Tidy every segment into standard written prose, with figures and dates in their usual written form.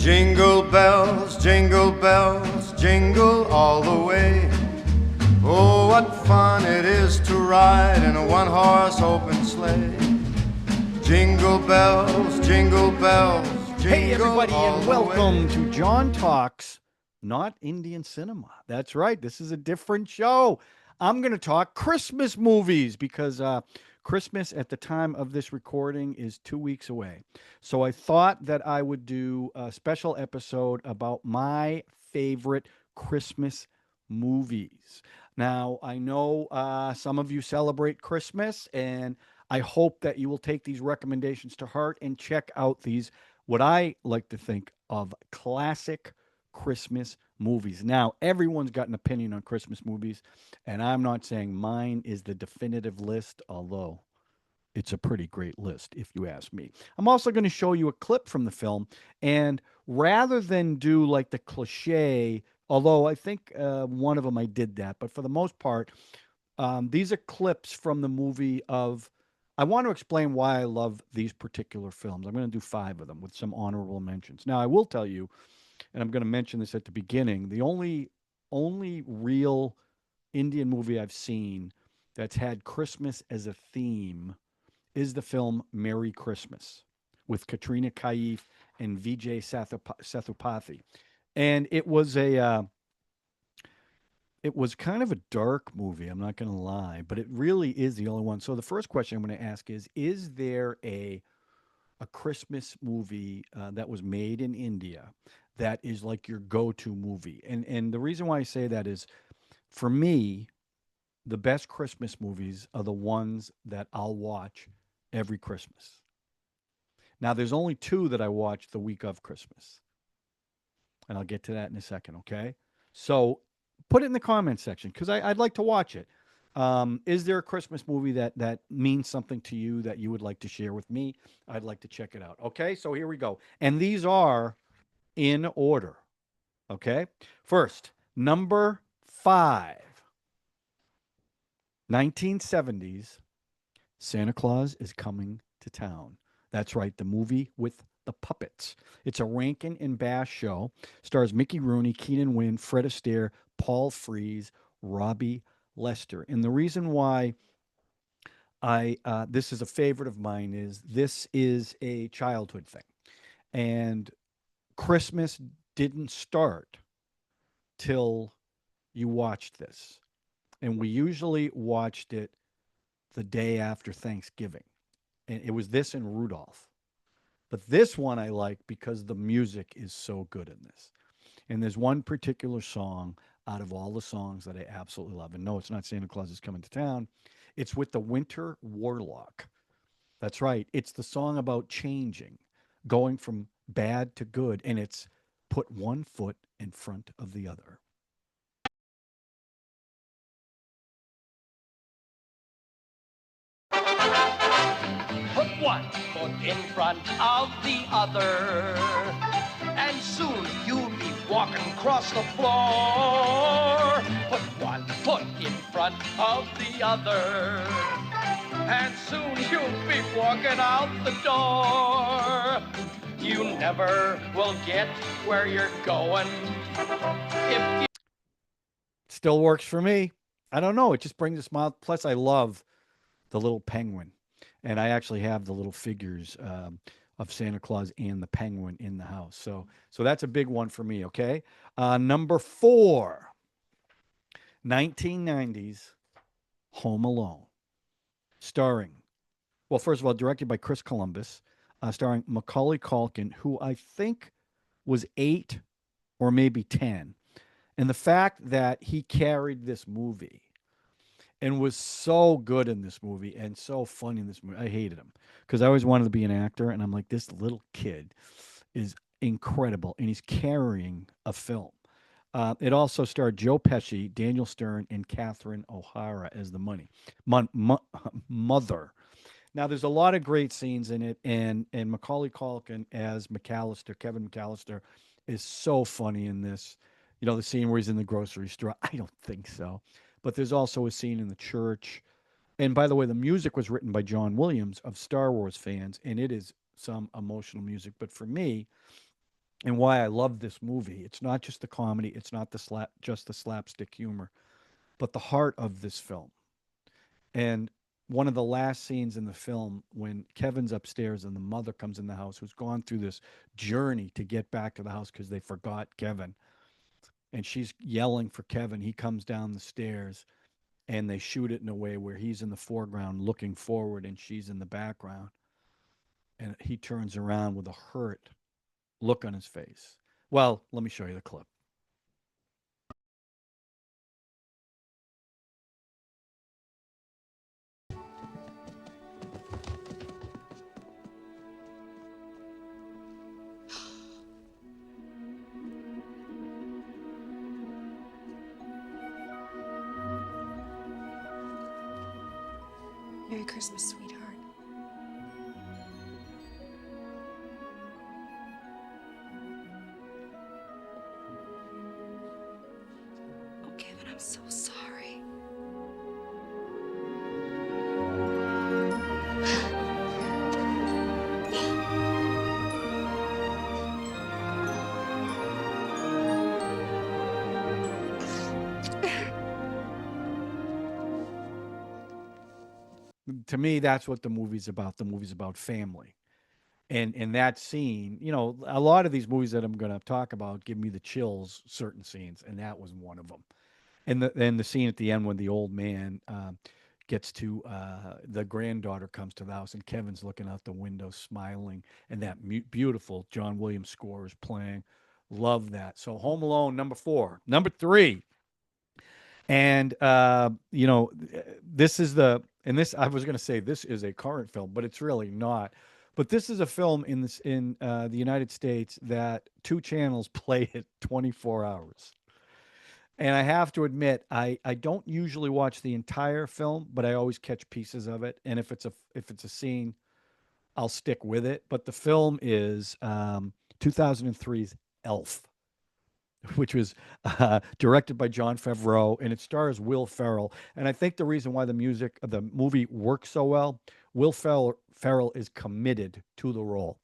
jingle bells, jingle all the way. Oh, what fun it is to ride in a one-horse open sleigh. Jingle bells, jingle bells, jingle Hey, everybody, all and the welcome way. to John Talks, not Indian Cinema. That's right, this is a different show. I'm going to talk Christmas movies because Christmas at the time of this recording is 2 weeks away. So I thought that I would do a special episode about my favorite Christmas movies. Now, I know some of you celebrate Christmas, and I hope that you will take these recommendations to heart and check out these, what I like to think of, classic Christmas movies. Now, everyone's got an opinion on Christmas movies, and I'm not saying mine is the definitive list, although it's a pretty great list, if you ask me. I'm also going to show you a clip from the film, and rather than do like the cliche, although I think one of them I did that, but for the most part, these are clips from the movie of. I want to explain why I love these particular films. I'm going to do 5 of them with some honorable mentions. Now, I will tell you, and I'm going to mention this at the beginning, the only real Indian movie I've seen that's had Christmas as a theme is the film Merry Christmas with Katrina Kaif and Vijay Sethupathi. And it was kind of a dark movie, I'm not going to lie, but it really is the only one. So the first question I'm going to ask is there a Christmas movie that was made in India that is like your go-to movie? And the reason why I say that is, for me, the best Christmas movies are the ones that I'll watch every Christmas. Now, there's only 2 that I watch the week of Christmas, and I'll get to that in a second, okay? So put it in the comment section because I'd like to watch it. Is there a Christmas movie that means something to you that you would like to share with me? I'd like to check it out. Okay, so here we go. And these are in order. Okay, first, number 5, 1970s, Santa Claus is Coming to Town. That's right, the movie with the puppets. It's a Rankin and Bass show. Stars Mickey Rooney, Keenan Wynn, Fred Astaire, Paul Frees, Robbie Lester. And the reason why I this is a favorite of mine is this is a childhood thing, and Christmas didn't start till you watched this, and we usually watched it the day after Thanksgiving, and it was this and Rudolph. But this one I like because the music is so good in this. And there's one particular song out of all the songs that I absolutely love. And no, it's not Santa Claus is Coming to Town. It's with the Winter Warlock. That's right. It's the song about changing, going from bad to good. And it's put one foot in front of the other. Put one foot in front of the other, and soon you'll be walking across the floor. Put one foot in front of the other, and soon you'll be walking out the door. You never will get where you're going if you... Still works for me. I don't know. It just brings a smile. Plus, I love the little penguin. And I actually have the little figures of Santa Claus and the penguin in the house. So that's a big one for me, okay? Number 4, 1990s, Home Alone. Starring, well, first of all, directed by Chris Columbus, starring Macaulay Culkin, who I think was 8 or maybe 10. And the fact that he carried this movie and was so good in this movie and so funny in this movie. I hated him because I always wanted to be an actor, and I'm like, this little kid is incredible, and he's carrying a film. It also starred Joe Pesci, Daniel Stern, and Catherine O'Hara as the mother. Now, there's a lot of great scenes in it, and Macaulay Culkin as McAllister, Kevin McAllister, is so funny in this. You know, the scene where he's in the grocery store. I don't think so. But there's also a scene in the church. And by the way, the music was written by John Williams of Star Wars fans, and it is some emotional music. But for me, and why I love this movie. It's not just the comedy, it's not just the slapstick humor, but the heart of this film. And one of the last scenes in the film, when Kevin's upstairs and the mother comes in the house, who's gone through this journey to get back to the house because they forgot Kevin, and she's yelling for Kevin. He comes down the stairs, and they shoot it in a way where he's in the foreground looking forward and she's in the background. And he turns around with a hurt look on his face. Well, let me show you the clip. Merry Christmas, sweetheart. Oh, Kevin, I'm so sorry. To me, that's what the movie's about. The movie's about family. And in that scene, a lot of these movies that I'm going to talk about give me the chills, certain scenes, and that was one of them. And the scene at the end when the old man gets to the granddaughter comes to the house and Kevin's looking out the window smiling, and that beautiful John Williams score is playing. Love that. So Home Alone, number 4. Number 3, and this is this I was going to say this is a current film, but it's really not. But this is a film in the United States that 2 channels play it 24 hours. And I have to admit, I don't usually watch the entire film, but I always catch pieces of it. And if it's a scene, I'll stick with it. But the film is 2003's Elf, which was directed by Jon Favreau, and it stars Will Ferrell. And I think the reason why the movie works so well, Ferrell is committed to the role.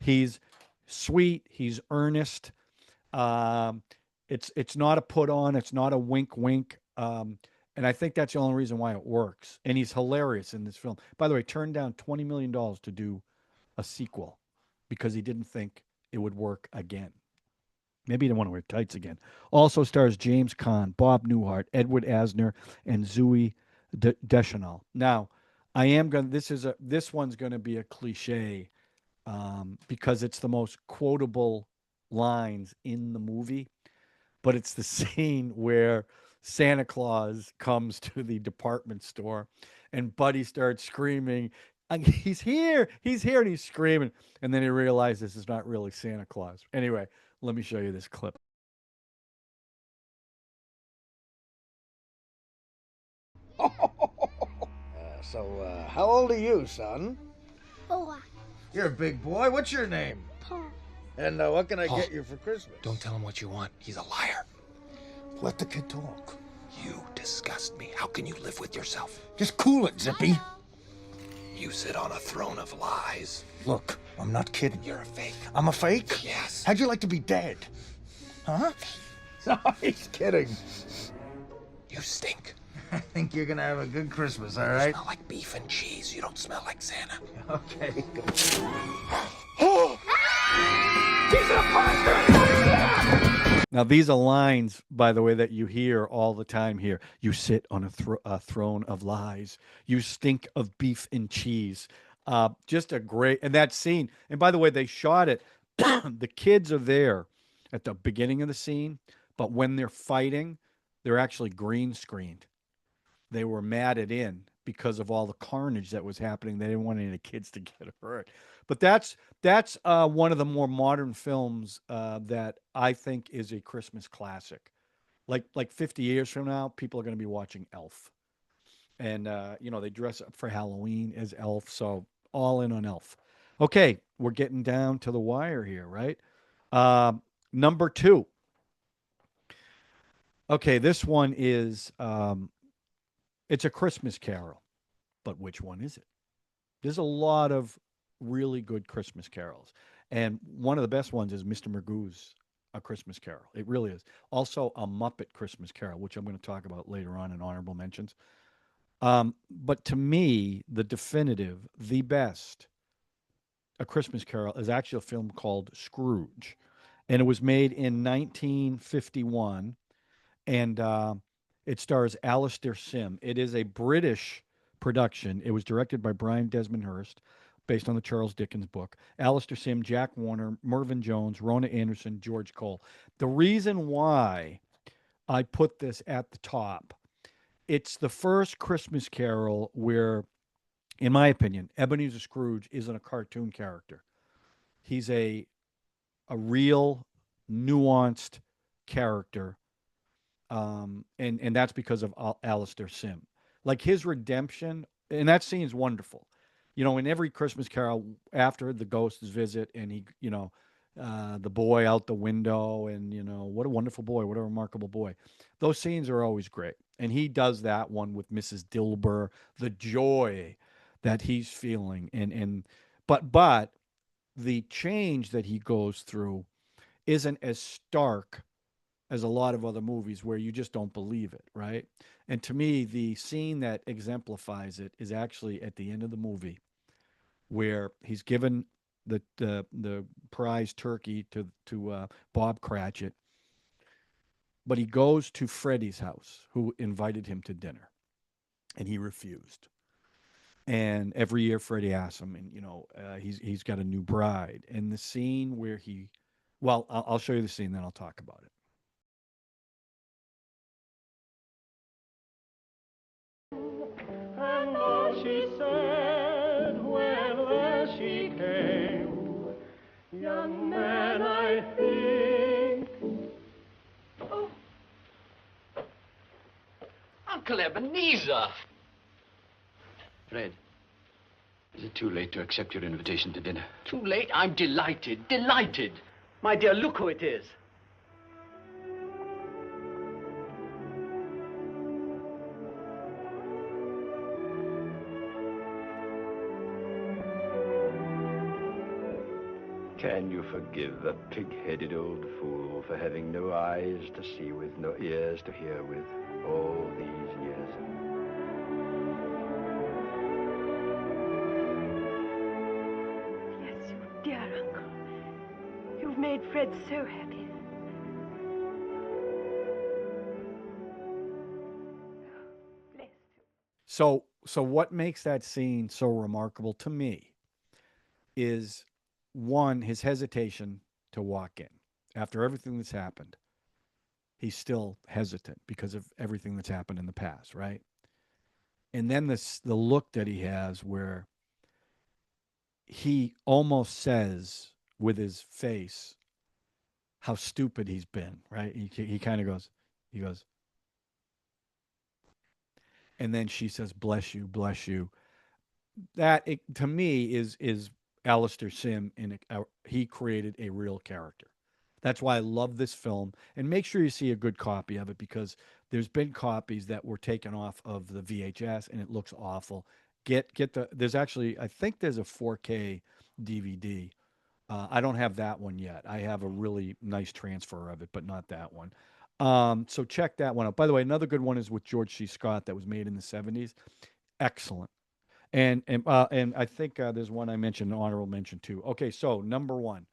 He's sweet, he's earnest. Um, it's not a put on, it's not a wink wink. And I think that's the only reason why it works. And he's hilarious in this film. By the way, turned down $20 million to do a sequel because he didn't think it would work again. Maybe he didn't want to wear tights again. Also stars James Caan, Bob Newhart, Edward Asner, and Zooey Deschanel. Now, I am going. This one's going to be a cliche because it's the most quotable lines in the movie. But it's the scene where Santa Claus comes to the department store, and Buddy starts screaming, "He's here! He's here!" And he's screaming, and then he realizes it's not really Santa Claus. Anyway, let me show you this clip. How old are you, son? 4. You're a big boy. What's your name? Paul. And what can I Paul, get you for Christmas? Don't tell him what you want. He's a liar. Let the kid talk. You disgust me. How can you live with yourself? Just cool it, Zippy. You sit on a throne of lies. Look, I'm not kidding. You're a fake. I'm a fake? Yes. How'd you like to be dead? Huh? No, he's kidding. You stink. I think you're gonna have a good Christmas, all You right? smell like beef and cheese. You don't smell like Santa. Okay. Now, these are lines, by the way, that you hear all the time here. You sit on a throne of lies. You stink of beef and cheese. Just a great, and that scene. And by the way, they shot it. The kids are there at the beginning of the scene, but when they're fighting, they're actually green screened. They were matted in because of all the carnage that was happening. They didn't want any of the kids to get hurt. But that's one of the more modern films that I think is a Christmas classic. Like 50 years from now, people are going to be watching Elf, and they dress up for Halloween as Elf. So all in on Elf. Okay, we're getting down to the wire here, right? Number 2. Okay, this one is it's a Christmas Carol, but which one is it? There's a lot of really good Christmas carols. And one of the best ones is Mr. Magoo's A Christmas Carol. It really is. Also, A Muppet Christmas Carol, which I'm going to talk about later on in honorable mentions. But to me, the definitive, the best, A Christmas Carol is actually a film called Scrooge. And it was made in 1951. And it stars Alistair Sim. It is a British production. It was directed by Brian Desmond Hurst, based on the Charles Dickens book. Alistair Sim, Jack Warner, Mervyn Jones, Rona Anderson, George Cole. The reason why I put this at the top, it's the first Christmas Carol where, in my opinion, Ebenezer Scrooge isn't a cartoon character. He's a real, nuanced character, and that's because of Alistair Sim. Like his redemption, and that scene's wonderful. You know, in every Christmas Carol, after the ghosts visit, and he, the boy out the window, and what a wonderful boy, what a remarkable boy. Those scenes are always great, and he does that one with Mrs. Dilber, the joy that he's feeling, but the change that he goes through isn't as stark as a lot of other movies where you just don't believe it, right? And to me, the scene that exemplifies it is actually at the end of the movie where he's given the prize turkey to Bob Cratchit, but he goes to Freddie's house, who invited him to dinner, and he refused. And every year, Freddie asks him, and he's got a new bride. And the scene where well, I'll show you the scene, then I'll talk about it. And all she said when last she came, young man, I think. Oh. Uncle Ebenezer! Fred, is it too late to accept your invitation to dinner? Too late? I'm delighted, delighted. My dear, look who it is. Can you forgive a pig-headed old fool for having no eyes to see with, no ears to hear with, all these years? Yes, you dear uncle. You've made Fred so happy. Bless you. So what makes that scene so remarkable to me is, one, his hesitation to walk in after everything that's happened. He's still hesitant because of everything that's happened in the past, right? And then the look that he has where he almost says with his face how stupid he's been, right? He kind of goes, and then she says, bless you, bless you. That, to me, is Alistair Sim, and he created a real character. That's why I love this film. And make sure you see a good copy of it, because there's been copies that were taken off of the VHS and it looks awful. There's actually, I think there's a 4K DVD. I don't have that one yet. I have a really nice transfer of it, but not that one. So check that one out. By the way, another good one is with George C. Scott that was made in the 70s. Excellent. And I think there's one I mentioned, an honorable mention too. Okay, so number one.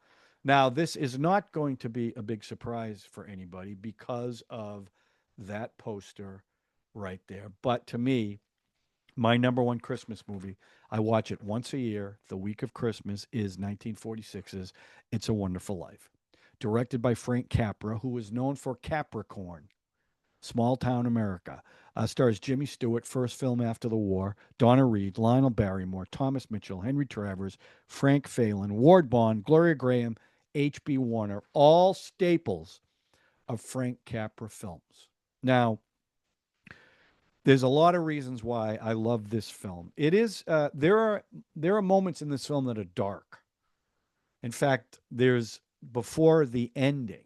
Now, this is not going to be a big surprise for anybody because of that poster right there. But to me, my number one Christmas movie, I watch it once a year, the week of Christmas, is 1946's It's a Wonderful Life. Directed by Frank Capra, who is known for Capricorn, Small Town America. Stars Jimmy Stewart, first film after the war, Donna Reed, Lionel Barrymore, Thomas Mitchell, Henry Travers, Frank Phelan, Ward Bond, Gloria Graham, H.B. Warner, all staples of Frank Capra films. Now, there's a lot of reasons why I love this film. It is there are moments in this film that are dark. In fact, there's, before the ending,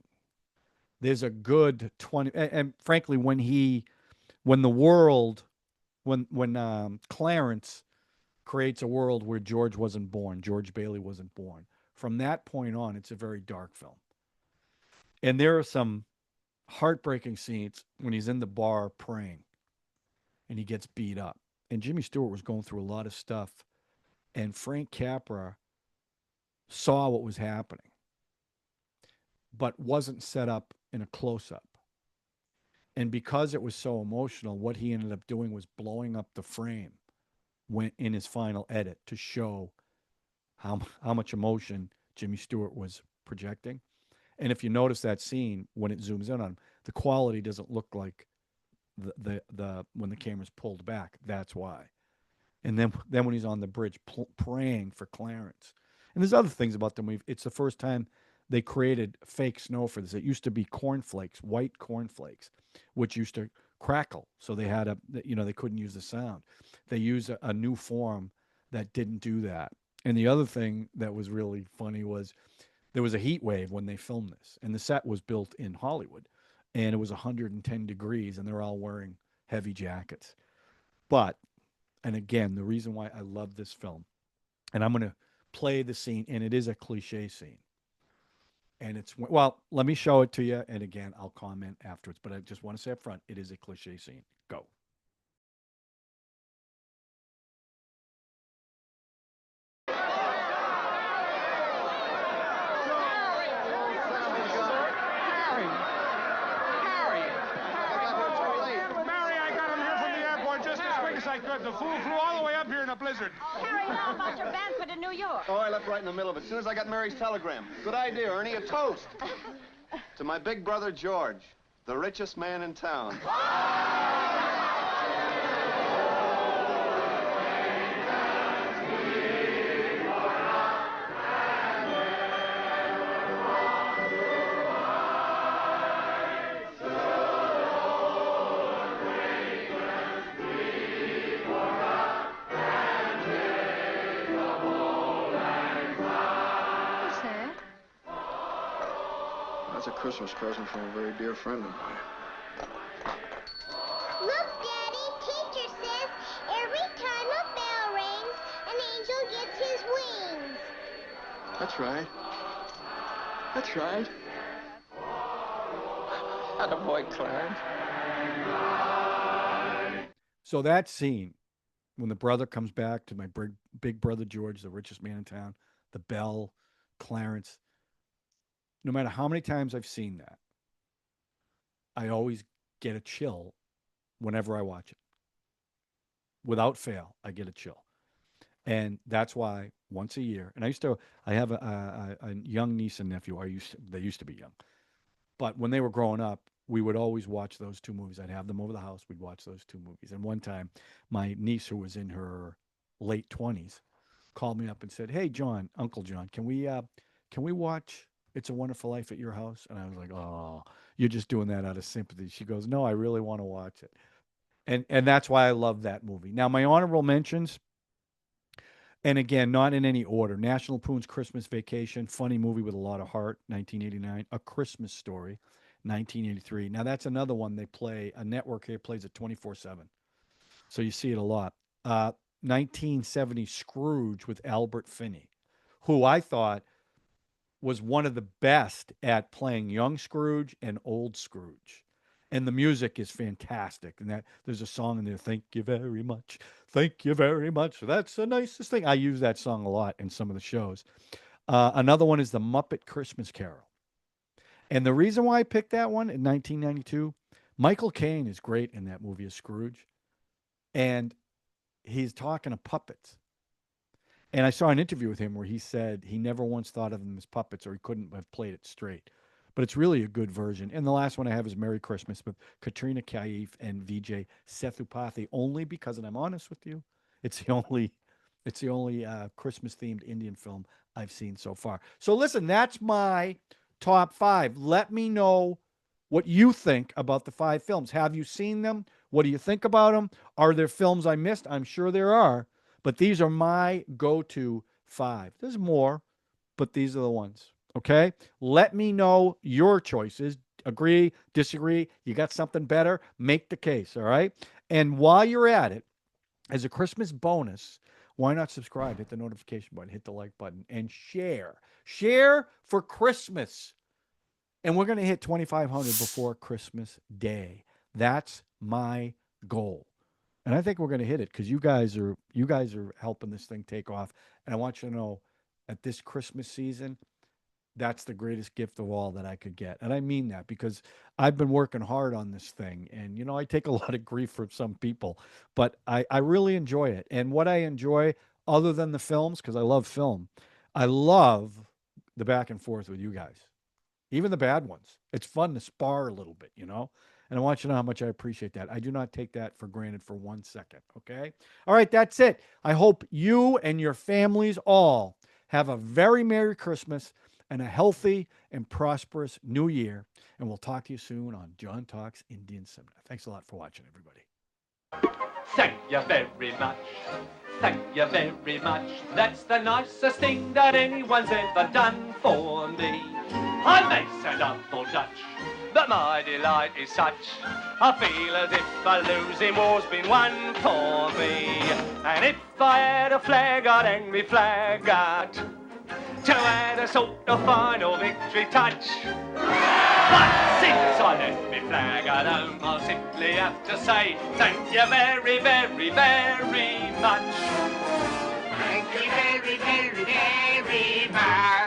there's a good 20, and frankly, when Clarence creates a world where George Bailey wasn't born, from that point on, it's a very dark film. And there are some heartbreaking scenes when he's in the bar praying and he gets beat up. And Jimmy Stewart was going through a lot of stuff. And Frank Capra saw what was happening, but wasn't set up in a close up. And because it was so emotional, what he ended up doing was blowing up the frame when in his final edit to show how much emotion Jimmy Stewart was projecting. And if you notice that scene when it zooms in on him, the quality doesn't look like the when the camera's pulled back. That's why. And then when he's on the bridge praying for Clarence. And there's other things about the movie. It's the first time they created fake snow for this. It used to be cornflakes, white cornflakes, which used to crackle. So they had they couldn't use the sound. They used a new form that didn't do that. And the other thing that was really funny was there was a heat wave when they filmed this, and the set was built in Hollywood, and it was 110 degrees, and they're all wearing heavy jackets. But, and again, the reason why I love this film, and I'm going to play the scene, and it is a cliche scene. And it's, well, let me show it to you, and again, I'll comment afterwards, but I just want to say up front, it is a cliche scene. Go. The fool flew all the way up here in a blizzard. Oh, Harry, how about your banquet in New York? Oh, I left right in the middle of it. As soon as I got Mary's telegram. Good idea, Ernie. A toast. To my big brother, George, the richest man in town. That's a Christmas present from a very dear friend of mine. Look, Daddy, teacher says every time a bell rings, an angel gets his wings. That's right. That's right. Attaboy, Clarence. So that scene, when the brother comes back to my big brother George, the richest man in town, the bell, Clarence, no matter how many times I've seen that, I always get a chill whenever I watch it. Without fail, I get a chill. And that's why once a year, and I have a young niece and nephew. They used to be young. But when they were growing up, we would always watch those two movies. I'd have them over the house. We'd watch those two movies. And one time, my niece, who was in her late 20s, called me up and said, "Hey, John, Uncle John, can we watch It's a Wonderful Life at your house?" And I was like, "Oh, you're just doing that out of sympathy." She goes, "No, I really want to watch it." And that's why I love that movie. Now, my honorable mentions, and again, not in any order: National Lampoon's Christmas Vacation, funny movie with a lot of heart, 1989. A Christmas Story, 1983. Now, that's another one they play. A network here plays it 24/7. So you see it a lot. 1970 Scrooge with Albert Finney, who I thought was one of the best at playing young Scrooge and old Scrooge. And the music is fantastic. And that there's a song in there, "Thank you very much. Thank you very much. That's the nicest thing." I use that song a lot in some of the shows. Another one is The Muppet Christmas Carol. And the reason why I picked that one in 1992, Michael Caine is great in that movie as Scrooge. And he's talking to puppets. And I saw an interview with him where he said he never once thought of them as puppets, or he couldn't have played it straight. But it's really a good version. And the last one I have is Merry Christmas with Katrina Kaif and Vijay Sethupathi, only because, and I'm honest with you, it's the only Christmas-themed Indian film I've seen so far. So listen, that's my top 5. Let me know what you think about the 5 films. Have you seen them? What do you think about them? Are there films I missed? I'm sure there are. But these are my go-to 5. There's more, but these are the ones. Okay? Let me know your choices. Agree, disagree, you got something better, make the case, all right? And while you're at it, as a Christmas bonus, why not subscribe? Hit the notification button, hit the like button, and share. Share for Christmas. And we're going to hit 2,500 before Christmas Day. That's my goal. And I think we're going to hit it because you guys are helping this thing take off. And I want you to know, at this Christmas season, that's the greatest gift of all that I could get. And I mean that because I've been working hard on this thing. And, you know, I take a lot of grief from some people, but I really enjoy it. And what I enjoy, other than the films, because I love film, I love the back and forth with you guys, even the bad ones. It's fun to spar a little bit, you know? And I want you to know how much I appreciate that. I do not take that for granted for 1 second, okay? All right, that's it. I hope you and your families all have a very Merry Christmas and a healthy and prosperous New Year. And we'll talk to you soon on John Talks Indian Cinema. Thanks a lot for watching, everybody. Thank you very much. Thank you very much. That's the nicest thing that anyone's ever done for me. I may sound awful Dutch, but my delight is such. I feel as if a losing war's been won for me. And if I had a flag, I'd hang me flag out to add a sort of final victory touch. But since I left me flag at home, I'll simply have to say thank you very, very, very much. Thank you very, very, very much.